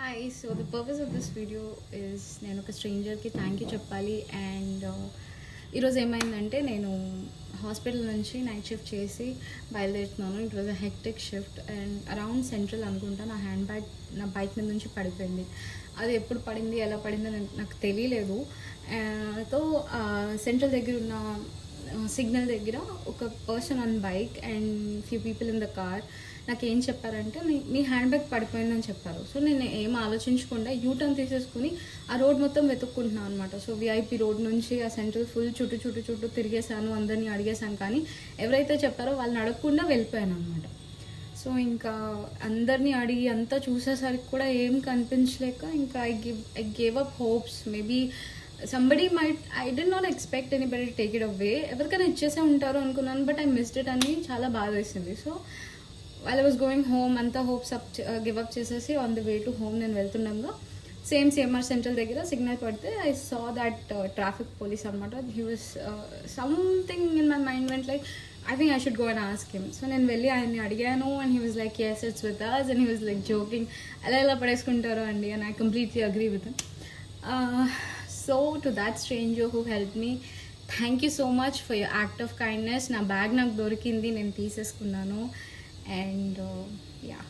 Hi, so the purpose of this video is నేను ఒక స్ట్రేంజర్కి థ్యాంక్ యూ చెప్పాలి. అండ్ ఈరోజు ఏమైందంటే నేను హాస్పిటల్ నుంచి నైట్ షిఫ్ట్ చేసి బయలుదేరుతున్నాను. It was a hectic shift and around central అనుకుంటా నా హ్యాండ్ బ్యాగ్ నా బైక్ మీద నుంచి పడిపోయింది. అది ఎప్పుడు పడింది ఎలా పడిందో నాకు తెలియలేదు. తో సెంట్రల్ దగ్గర ఉన్న సిగ్నల్ దగ్గర ఒక person on bike and few people in the car నాకేం చెప్పారంటే మీ హ్యాండ్ బ్యాగ్ పడిపోయిందని చెప్పారు. సో నేను ఏం ఆలోచించకుండా యూటర్న్ తీసేసుకుని ఆ రోడ్ మొత్తం వెతుక్కుంటున్నాను అనమాట. సో విఐపి రోడ్ నుంచి ఆ సెంట్రల్ ఫుల్ చుట్టూ తిరిగేశాను, అందరినీ అడిగేశాను, కానీ ఎవరైతే చెప్పారో వాళ్ళని అడగకుండా వెళ్ళిపోయాను అనమాట. సో ఇంకా అందరినీ అడిగి అంతా చూసేసరికి కూడా ఏం కనిపించలేక ఇంకా I gave up hopes. Maybe somebody might, I did not expect anybody to take it away. ఎవరికైనా ఇచ్చేసే ఉంటారు అనుకున్నాను, బట్ ఐ మిస్డ్ ఇట్ అని చాలా బాధ వేసింది. So while I was going home అంతా హోప్స్ గివ్ అప్ చేసేసి on the way to home నేను వెళ్తుండగా సిఎంఆర్ సెంట్రల్ దగ్గర సిగ్నల్ పడితే I saw that traffic police అనమాట. He was something in my mind went like I think I should go and ask him. So నేను వెళ్ళి ఆయన్ని అడిగాను and he was like yes it's with us and he was like joking, ఎలా పడేసుకుంటారో అండి, and I completely agree with him. So to that stranger who helped me, thank you so much for your act of kindness. నా bag నాకు దొరికింది, నేను తీసేసుకున్నాను. And yeah.